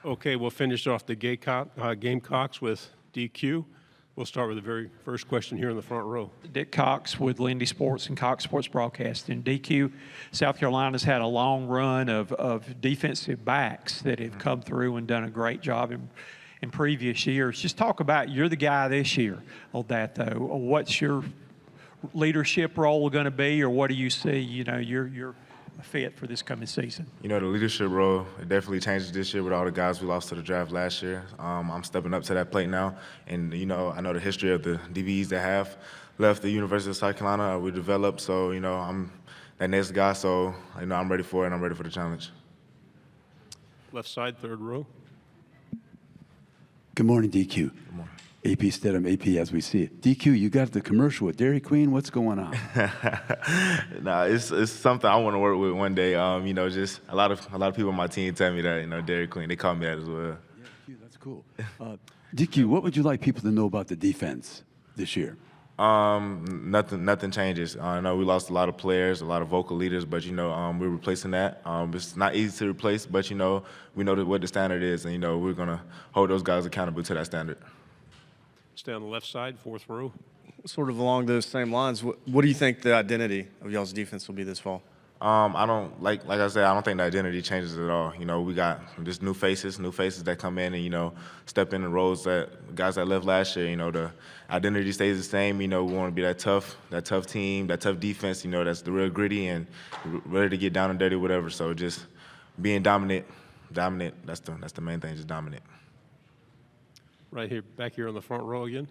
Okay, we'll finish off the Gamecocks with DQ. We'll start with the very first question here in the front row. Dick Cox with Lindy Sports and Cox Sports Broadcasting. DQ, South Carolina's had a long run of defensive backs that have come through and done a great job in previous years. Just talk about, you're the guy this year on that, though. What's your leadership role going to be, or what do you see, you're fit for this coming season? The leadership role, it definitely changes this year with all the guys we lost to the draft last year. I'm stepping up to that plate now, and I know the history of the DBs that have left the University of South Carolina. We developed, so I'm that next guy. So I'm ready for it, and I'm ready for the challenge. Left side, third row. Good morning, DQ. Good morning. AP Stedham, AP as we see it. DQ, you got the commercial with Dairy Queen. What's going on? Nah, it's something I want to work with one day. Just a lot of people on my team tell me that, Dairy Queen, they call me that as well. Yeah, that's cool. DQ, what would you like people to know about the defense this year? Nothing changes. I know we lost a lot of players, a lot of vocal leaders, but we're replacing that. It's not easy to replace, but we know what the standard is, and we're gonna hold those guys accountable to that standard. Stay on the left side, fourth row. Sort of along those same lines, what do you think the identity of y'all's defense will be this fall? I don't like I said, I don't think the identity changes at all. We got just new faces that come in and step in the roles that guys that left last year. The identity stays the same. We want to be that tough team, that tough defense. That's the real gritty and ready to get down and dirty, whatever. So just being dominant. That's the main thing, just dominant. Right here, back here on the front row again.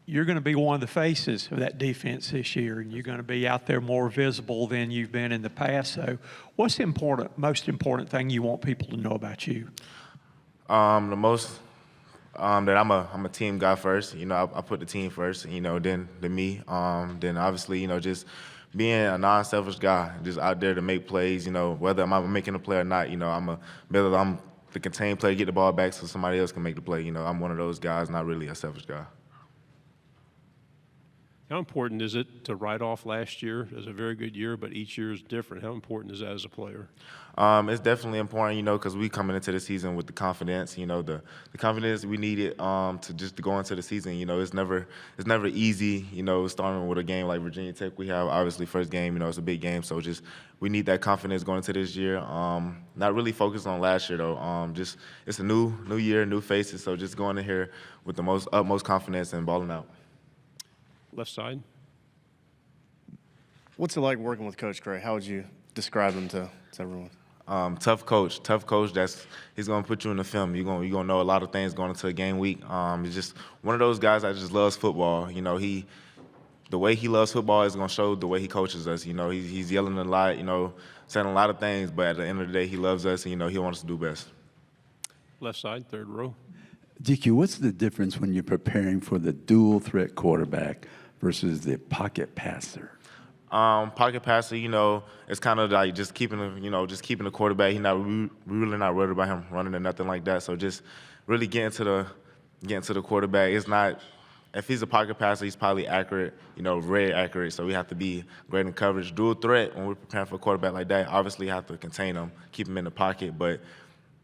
You're going to be one of the faces of that defense this year, and you're going to be out there more visible than you've been in the past. So what's the most important thing you want people to know about you? The most that I'm a team guy first. I put the team first, then me. Then obviously, just being a non-selfish guy, just out there to make plays, whether I'm making a play or not, whether I'm the contained player, get the ball back so somebody else can make the play. I'm one of those guys, not really a selfish guy. How important is it to write off last year as a very good year, but each year is different? How important is that as a player? It's definitely important, because we coming into the season with the confidence, the confidence we needed to go into the season. It's never easy, starting with a game like Virginia Tech. We have obviously first game, it's a big game, so just we need that confidence going into this year. Not really focused on last year though. Just it's a new year, new faces, so just going in here with the utmost confidence and balling out. Left side. What's it like working with Coach Gray? How would you describe him to everyone? Tough coach. He's gonna put you in the film. You're gonna know a lot of things going into a game week. He's just one of those guys that just loves football. The way he loves football is gonna show the way he coaches us. He's yelling a lot. Saying a lot of things, but at the end of the day, he loves us, and he wants us to do best. Left side, third row. DQ, what's the difference when you're preparing for the dual threat quarterback versus the pocket passer? Pocket passer, it's kind of like just keeping the quarterback. We're really not worried about him running or nothing like that. So just really getting to the quarterback. It's not, if he's a pocket passer, he's probably accurate, very accurate. So we have to be great in coverage. Dual threat, when we're preparing for a quarterback like that, obviously you have to contain him, keep him in the pocket. But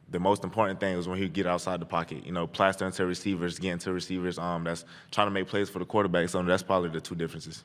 the most important thing is when he get outside the pocket, plaster into receivers, get into receivers. That's trying to make plays for the quarterback. So that's probably the two differences.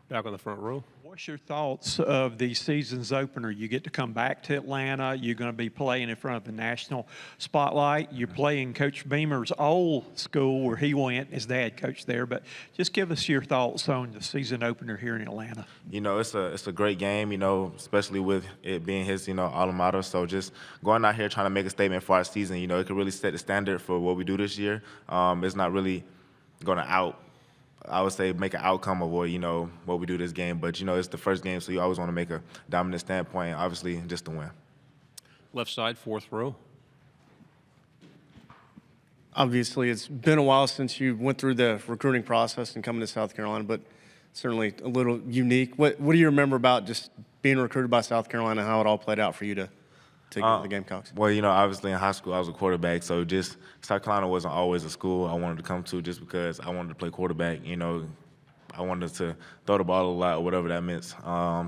Back on the front row. What's your thoughts of the season's opener? You get to come back to Atlanta. You're going to be playing in front of the national spotlight. You're playing Coach Beamer's old school where he went. His dad coached there. But just give us your thoughts on the season opener here in Atlanta. It's a great game, especially with it being his, alma mater. So just going out here trying to make a statement for our season, it could really set the standard for what we do this year. It's not really going to I would say make an outcome of what we do this game, but it's the first game, so you always want to make a dominant standpoint, obviously just to win. Left side, fourth row. Obviously, it's been a while since you went through the recruiting process and coming to South Carolina, but certainly a little unique. What do you remember about just being recruited by South Carolina, how it all played out for you to get to the Gamecocks? Well, obviously in high school I was a quarterback, so just South Carolina wasn't always a school I wanted to come to just because I wanted to play quarterback. I wanted to throw the ball a lot or whatever that meant.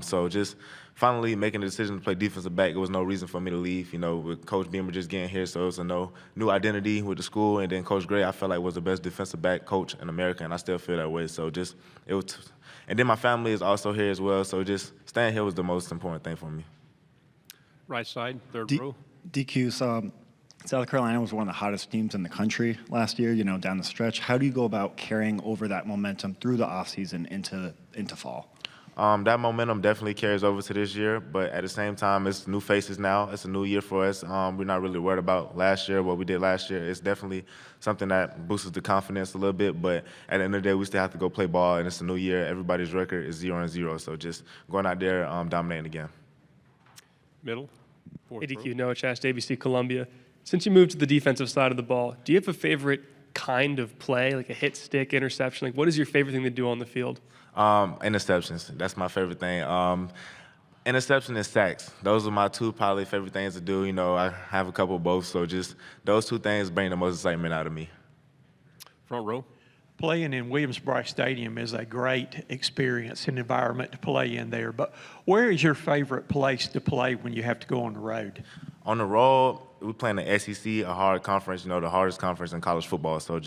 So just finally making the decision to play defensive back, there was no reason for me to leave. You know, with Coach Beamer just getting here, so it was a new identity with the school. And then Coach Gray, I felt like was the best defensive back coach in America, and I still feel that way. So just it was, and then my family is also here as well. So just staying here was the most important thing for me. Right side, third row. DQ, South Carolina was one of the hottest teams in the country last year, down the stretch. How do you go about carrying over that momentum through the offseason into fall? That momentum definitely carries over to this year, but at the same time, it's new faces now. It's a new year for us. We're not really worried about last year, what we did last year. It's definitely something that boosts the confidence a little bit, but at the end of the day, we still have to go play ball, and it's a new year. Everybody's record is 0-0, so just going out there, dominating again. Middle, fourth row. ADQ, Noah Chast, ABC Columbia. Since you moved to the defensive side of the ball, do you have a favorite kind of play, like a hit stick, interception? Like, what is your favorite thing to do on the field? Interceptions. That's my favorite thing. Interception and sacks. Those are my two probably favorite things to do. I have a couple of both, so just those two things bring the most excitement out of me. Front row. Playing in Williams-Brice Stadium is a great experience and environment to play in there. But where is your favorite place to play when you have to go on the road? On the road, we play in the SEC, a hard conference, the hardest conference in college football. So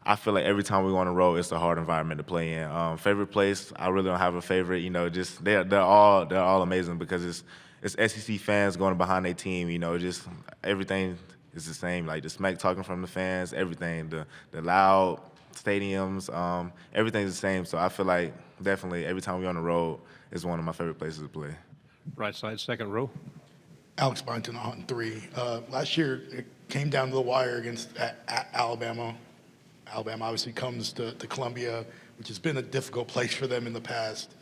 I feel like every time we go on the road, it's a hard environment to play in. Favorite place, I really don't have a favorite. They're all amazing because it's SEC fans going behind their team. Just everything is the same. Like the smack talking from the fans, everything, the loud stadiums, everything's the same. So I feel like definitely every time we're on the road, it's one of my favorite places to play. Right side, second row. Alex Byington on 3. Last year, it came down to the wire against Alabama. Alabama obviously comes to Columbia, which has been a difficult place for them in the past.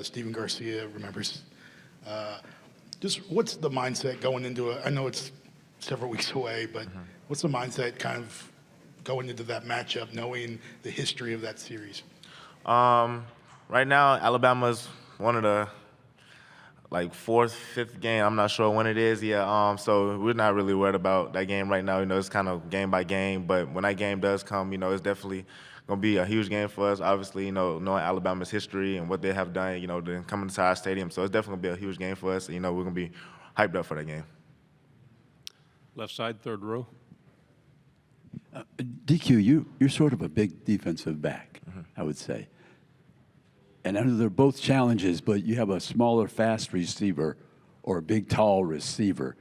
Stephen Garcia remembers. Just what's the mindset going into it? I know it's several weeks away, but what's the mindset kind of going into that matchup, knowing the history of that series? Right now, Alabama's one of the fourth, fifth game. I'm not sure when it is. Yeah. So we're not really worried about that game right now. It's kind of game by game. But when that game does come, it's definitely gonna be a huge game for us. Obviously, knowing Alabama's history and what they have done, then coming to our stadium. So it's definitely gonna be a huge game for us. We're gonna be hyped up for that game. Left side, third row. DQ, you're sort of a big defensive back, I would say. And I know they're both challenges, but you have a smaller, fast receiver or a big, tall receiver.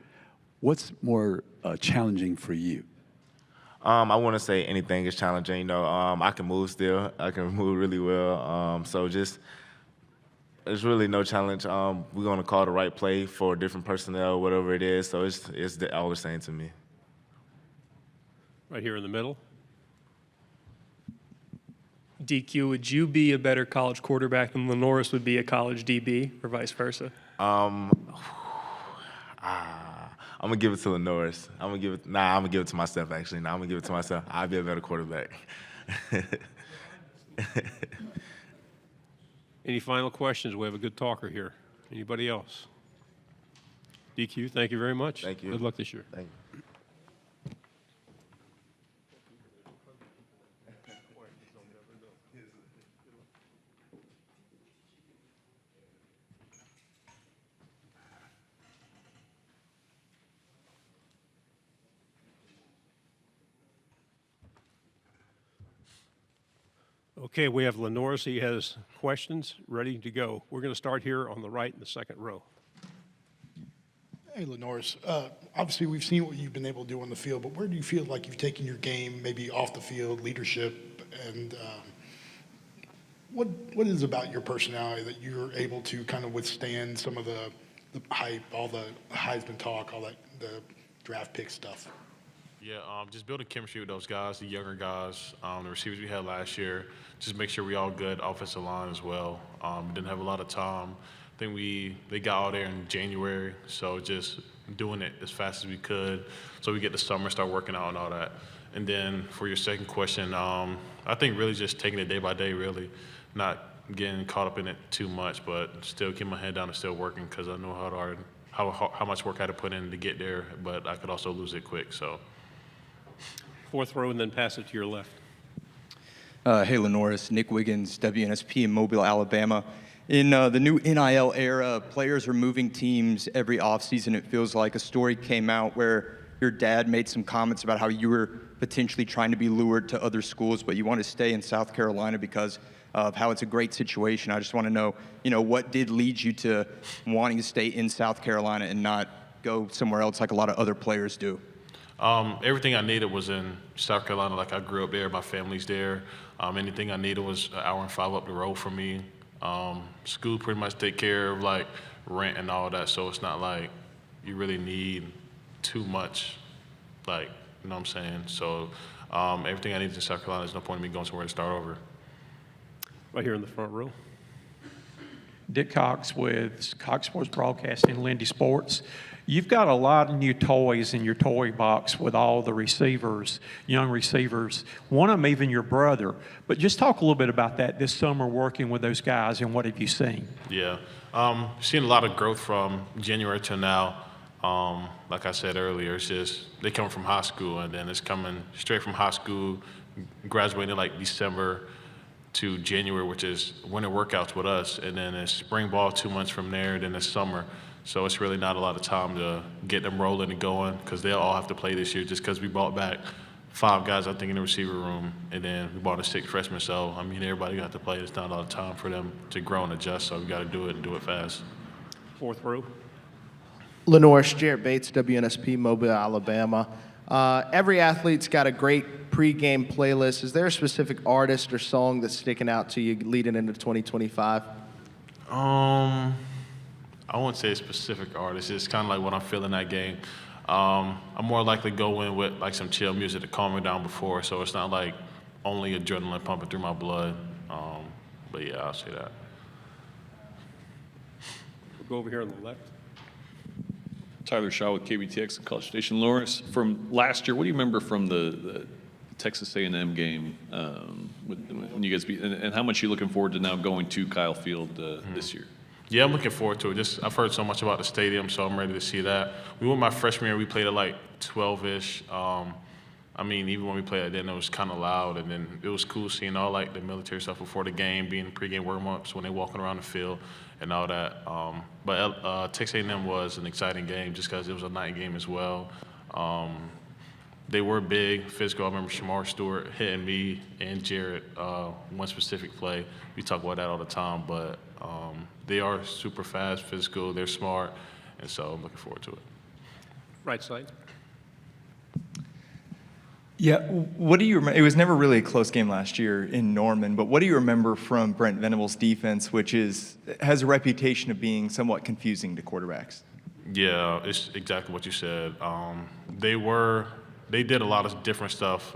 What's more challenging for you? I wouldn't say anything is challenging. I can move still. I can move really well. So just there's really no challenge. We're going to call the right play for different personnel, whatever it is. So it's all the same to me. Right here in the middle. DQ, would you be a better college quarterback than Lenoris would be a college DB, or vice versa? I'm gonna give it to Lenoris. I'm gonna give it to myself. Actually, I'm gonna give it to myself. I'll be a better quarterback. Any final questions? We have a good talker here. Anybody else? DQ, thank you very much. Thank you. Good luck this year. Thank you. Okay, we have Lenoris. He has questions ready to go. We're going to start here on the right in the second row. Hey, Lenoris. Obviously, we've seen what you've been able to do on the field, but where do you feel like you've taken your game, maybe off the field, leadership, and what is about your personality that you're able to kind of withstand some of the hype, all the Heisman talk, all that, the draft pick stuff? Yeah, just building chemistry with those guys, the younger guys, the receivers we had last year. Just make sure we all good offensive line as well. Didn't have a lot of time. I think they got out there in January, so just doing it as fast as we could, so we get the summer, start working out and all that. And then for your second question, I think really just taking it day by day, really, not getting caught up in it too much, but still keep my head down and still working because I know how much work I had to put in to get there, but I could also lose it quick. So. Fourth row, and then pass it to your left. Hey, Norris, Nick Wiggins, WNSP in Mobile, Alabama. In the new NIL era, players are moving teams every offseason. It feels like a story came out where your dad made some comments about how you were potentially trying to be lured to other schools, but you want to stay in South Carolina because of how it's a great situation. I just want to know, what did lead you to wanting to stay in South Carolina and not go somewhere else like a lot of other players do? Everything I needed was in South Carolina. Like, I grew up there, my family's there. Anything I needed was an hour and 5 up the road from me. School pretty much take care of like rent and all that, so it's not like you really need too much, like, you know what I'm saying? So everything I needed in South Carolina, there's no point in me going somewhere to start over. Right here in the front row. Dick Cox with Cox Sports Broadcasting, Lindy Sports. You've got a lot of new toys in your toy box with all the receivers, young receivers, one of them even your brother. But just talk a little bit about that this summer working with those guys, and what have you seen? Yeah, seen a lot of growth from January to now. Like I said earlier, it's just they come from high school, and then it's coming straight from high school, graduating like December to January, which is winter workouts with us, and then it's spring ball 2 months from there, then it's summer. So it's really not a lot of time to get them rolling and going, because they'll all have to play this year just because we brought back 5 guys, I think, in the receiver room, and then we brought a 6 freshmen. So, I mean, everybody got to play. It's not a lot of time for them to grow and adjust, so we got to do it and do it fast. Fourth row. Lenoris, Jarrett Bates, WNSP, Mobile, Alabama. Every athlete's got a great pregame playlist. Is there a specific artist or song that's sticking out to you leading into 2025? I wouldn't say a specific artist. It's kind of like what I'm feeling that game. I'm more likely to go in with like some chill music to calm me down before, so it's not like only adrenaline pumping through my blood. But yeah, I'll say that. We'll go over here on the left. Tyler Shaw with KBTX and College Station. Lawrence, from last year, what do you remember from the Texas A&M game when you guys beat, and how much are you looking forward to now going to Kyle Field this year? Yeah, I'm looking forward to it. I've heard so much about the stadium, so I'm ready to see that. We went my freshman year, we played at like 12-ish. I mean, even when we played then, it was kind of loud, and then it was cool seeing all like the military stuff before the game, being pregame warm-ups when they're walking around the field and all that. But Texas A&M was an exciting game just because it was a night game as well. They were big, physical. I remember Shamar Stewart hitting me and Jarrett one specific play. We talk about that all the time, but they are super fast, physical, they're smart, and so I'm looking forward to it. Right side. Yeah, what do you remember? It was never really a close game last year in Norman, but what do you remember from Brent Venables' defense, which has a reputation of being somewhat confusing to quarterbacks? Yeah, it's exactly what you said. They did a lot of different stuff.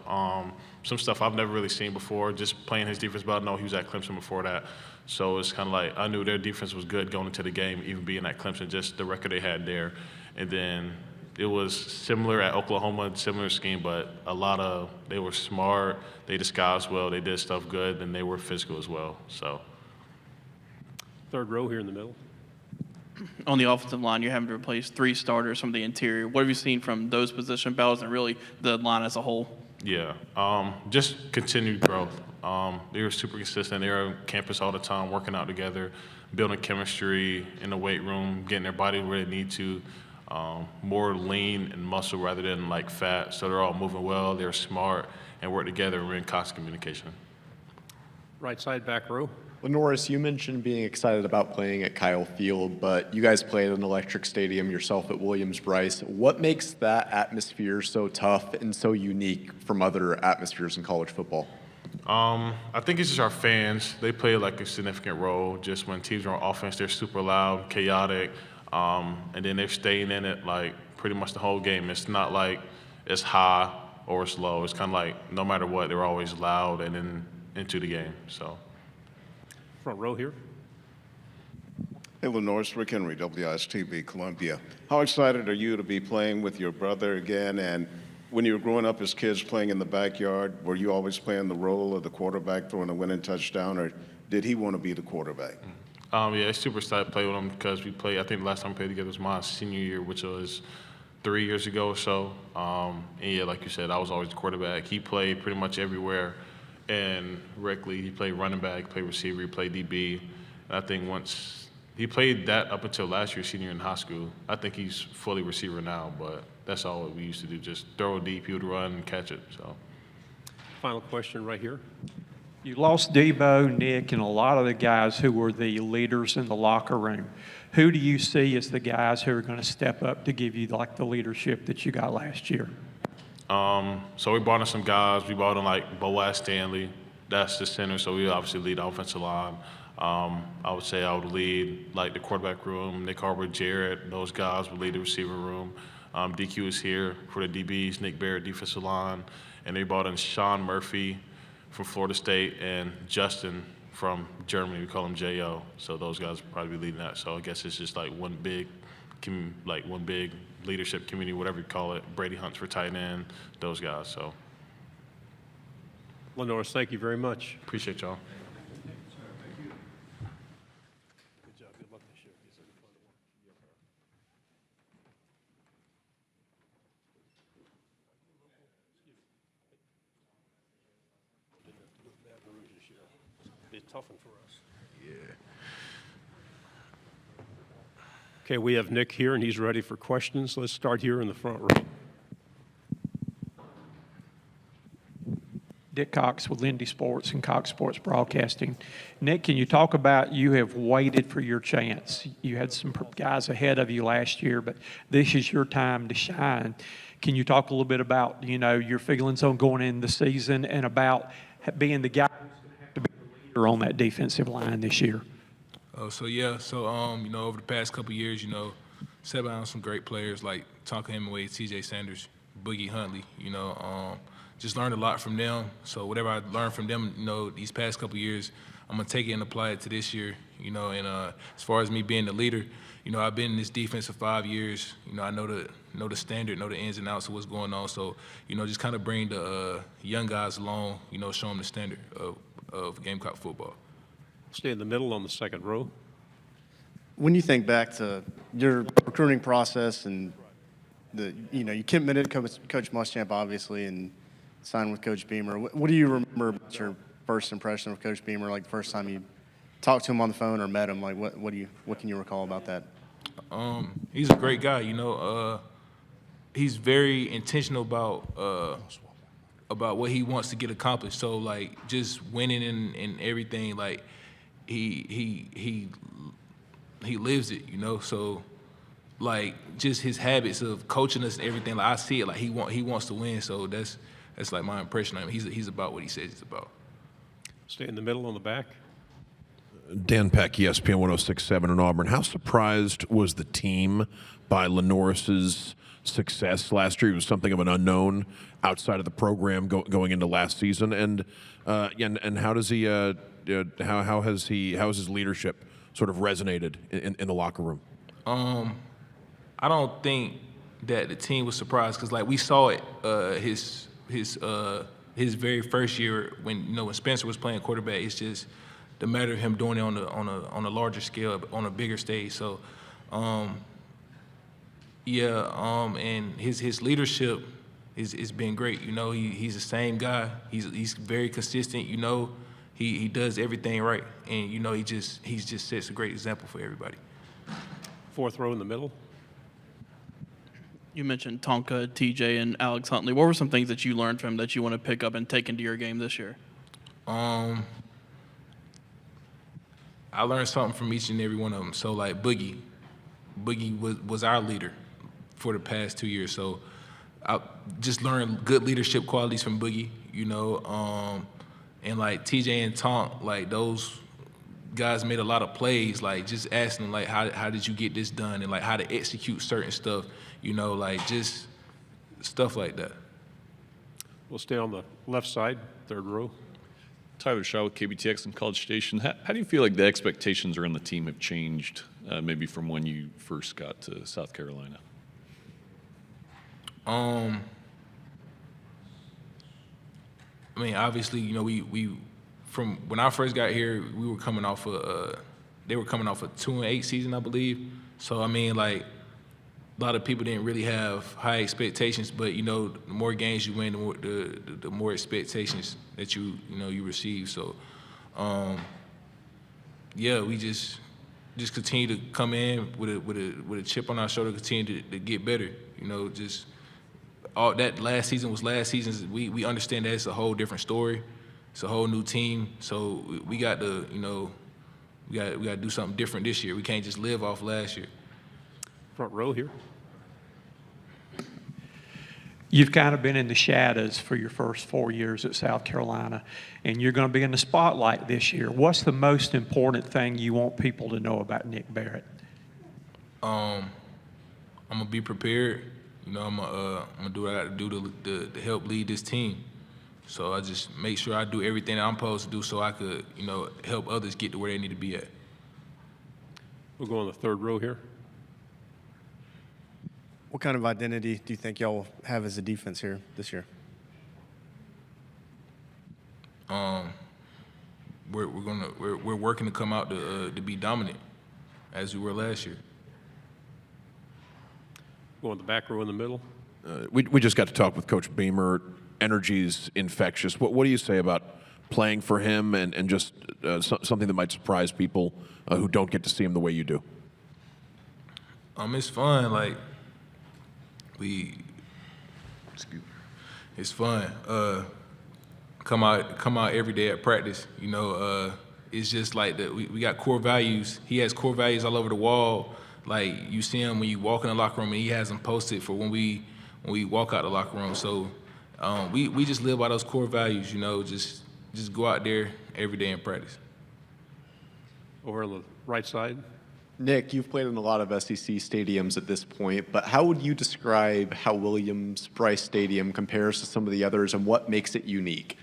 Some stuff I've never really seen before, just playing his defense, but I know he was at Clemson before that. So it's kind of like I knew their defense was good going into the game, even being at Clemson, just the record they had there. And then it was similar at Oklahoma, similar scheme, but they were smart, they disguised well, they did stuff good, and they were physical as well. So. Third row here in the middle. On the offensive line, you're having to replace 3 starters from the interior. What have you seen from those position battles and really the line as a whole? Yeah, just continued growth. They were super consistent. They were on campus all the time, working out together, building chemistry in the weight room, getting their body where they need to, more lean and muscle rather than like fat. So they're all moving well, they're smart, and work together and we're in constant communication. Right side, back row. Lenoris, you mentioned being excited about playing at Kyle Field, but you guys played at an electric stadium yourself at Williams-Brice. What makes that atmosphere so tough and so unique from other atmospheres in college football? I think it's just our fans. They play like a significant role. Just when teams are on offense, they're super loud, chaotic, and then they're staying in it like pretty much the whole game. It's not like it's high or it's low. It's kind of like no matter what, they're always loud and then into the game. So. Front row here. Hey, Lenoris, Rick Henry, WIS-TV, Columbia. How excited are you to be playing with your brother again? And when you were growing up as kids playing in the backyard, were you always playing the role of the quarterback throwing a winning touchdown, or did he want to be the quarterback? Yeah, it's super excited to play with him because we played, I think the last time we played together was my senior year, which was 3 years ago or so. And yeah, like you said, I was always the quarterback. He played pretty much everywhere And Reckley, he played running back, played receiver, he played DB. And I think once he played that up until last year, senior in high school. I think he's fully receiver now, but that's all we used to do, just throw it deep, he would run and catch it. So. Final question right here. You lost Debo, Nick, and a lot of the guys who were the leaders in the locker room. Who do you see as the guys who are going to step up to give you like the leadership that you got last year? So we brought in some guys. We brought in like Boaz Stanley. That's the center, so we obviously lead the offensive line. I would say I would lead like the quarterback room. Nick Harper, Jarrett, those guys would lead the receiver room. DQ is here for the DBs. Nick Barrett, defensive line, and they brought in Sean Murphy from Florida State and Justin from Germany. We call him J.O. So those guys will probably be leading that. So I guess it's just like one big leadership community, whatever you call it. Brady Hunt's for tight end, those guys. So. Lenoris, thank you very much. Appreciate y'all. Good job. Good luck this year. It's a tough one for us. Yeah. Okay, we have Nick here, and he's ready for questions. Let's start here in the front row. Dick Cox with Lindy Sports and Cox Sports Broadcasting. Nick, can you talk about you have waited for your chance? You had some guys ahead of you last year, but this is your time to shine. Can you talk a little bit about, your feelings on going in the season and about being the guy who's going to have to be the leader on that defensive line this year? So over the past couple of years, sat down some great players like Tonka Hemingway, T.J. Sanders, Boogie Huntley, just learned a lot from them. So whatever I learned from them, these past couple of years, I'm gonna take it and apply it to this year, and as far as me being the leader, I've been in this defense for 5 years. I know the standard, know the ins and outs of what's going on. So, just kind of bring the young guys along, show them the standard of Gamecock football. Stay in the middle on the second row. When you think back to your recruiting process and you committed to Coach Muschamp, obviously, and signed with Coach Beamer. What do you remember about your first impression of Coach Beamer? Like the first time you talked to him on the phone or met him? Like what can you recall about that? He's a great guy. He's very intentional about what he wants to get accomplished. So like just winning and everything. Like he lives it. So. Like just his habits of coaching us and everything. Like I see it. Like he wants to win. So that's like my impression of him. He's about what he says he's about. Stay in the middle on the back. Dan Peck, ESPN 106.7 in Auburn. How surprised was the team by Lenoris's success last year? He was something of an unknown outside of the program going into last season. And how does he? How has his leadership sort of resonated in the locker room? I don't think that the team was surprised because, like, we saw it his very first year when Spencer was playing quarterback. It's just the matter of him doing it on a larger scale, on a bigger stage. So, and his leadership is been great. He's the same guy. He's very consistent. He does everything right, and he just sets a great example for everybody. Fourth row in the middle. You mentioned Tonka, TJ, and Alex Huntley. What were some things that you learned from him that you want to pick up and take into your game this year? I learned something from each and every one of them. So, like Boogie was our leader for the past 2 years. So I just learned good leadership qualities from Boogie, and like TJ and Tonk, like those guys made a lot of plays, like just asking them, like, how did you get this done, and like how to execute certain stuff, like just stuff like that. We'll stay on the left side, third row. Tyler Shaw with KBTX and College Station. How do you feel like the expectations around the team have changed, maybe from when you first got to South Carolina? Obviously, we from when I first got here, we were coming off they were coming off a 2-8 season, I believe. So like a lot of people didn't really have high expectations, but the more games you win, the more expectations that you receive. So, yeah, we just continue to come in with a chip on our shoulder, continue to get better. Just all that last season was last season's. We understand that it's a whole different story. It's a whole new team. So we got to we got to do something different this year. We can't just live off last year. Front row here. You've kind of been in the shadows for your first 4 years at South Carolina, and you're going to be in the spotlight this year. What's the most important thing you want people to know about Nick Barrett? I'm gonna be prepared. I'm gonna do what I got to do to help lead this team. So I just make sure I do everything that I'm supposed to do so I could, help others get to where they need to be at. We'll go on the third row here. What kind of identity do you think y'all will have as a defense here this year? We're working to come out to be dominant as we were last year. Go on the back row in the middle. We just got to talk with Coach Beamer. Energy's infectious. What do you say about playing for him and just something that might surprise people who don't get to see him the way you do? It's fun. It's fun. Come out every day at practice. It's just like that. We got core values. He has core values all over the wall. Like you see him when you walk in the locker room, and he has them posted for when we walk out the locker room. So we just live by those core values. Just go out there every day and practice. Over on the right side. Nick, you've played in a lot of SEC stadiums at this point, but how would you describe how Williams-Brice Stadium compares to some of the others, and what makes it unique?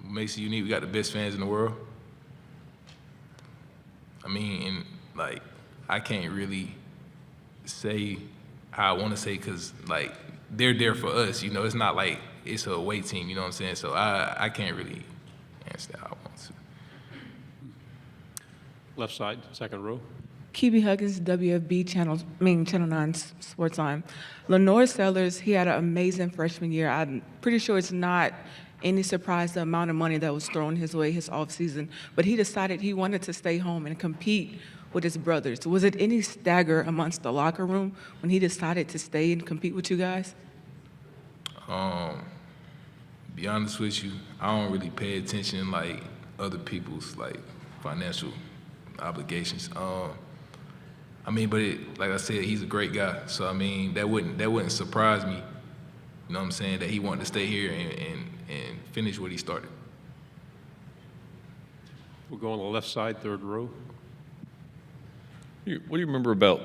Makes it unique. We got the best fans in the world. I can't really say how I want to say because they're there for us. It's not like it's a away team. You know what I'm saying? So I can't really answer that how I want to. Left side, second row. Kibi Huggins, WFB Channel 9 Sports On. Lenore Sellers, he had an amazing freshman year. I'm pretty sure it's not any surprise the amount of money that was thrown his way his offseason, but he decided he wanted to stay home and compete with his brothers. Was it any stagger amongst the locker room when he decided to stay and compete with you guys? Be honest with you, I don't really pay attention like other people's financial obligations. But like I said, he's a great guy. So that wouldn't surprise me. You know what I'm saying? That he wanted to stay here and finish what he started. We'll go on the left side, third row. What do you remember about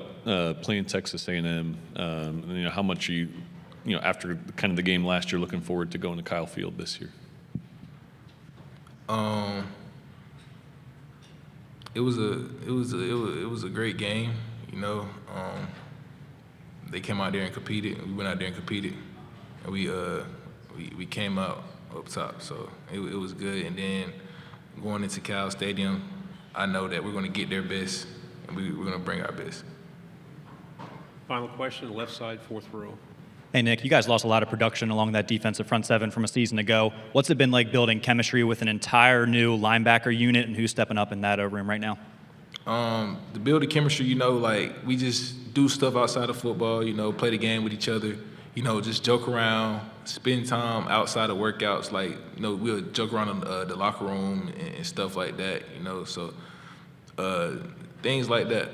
playing Texas A&M? How much you after kind of the game last year, looking forward to going to Kyle Field this year? It was a great game. They came out there and competed. We went out there and competed, and we came out up top. So it was good. And then going into Cal Stadium, I know that we're going to get their best, and we're going to bring our best. Final question, left side, fourth row. Hey, Nick, you guys lost a lot of production along that defensive front seven from a season ago. What's it been like building chemistry with an entire new linebacker unit, and who's stepping up in that room right now? To build the chemistry, we just do stuff outside of football, play the game with each other, just joke around, spend time outside of workouts. We'll joke around in the locker room and stuff like that, so things like that.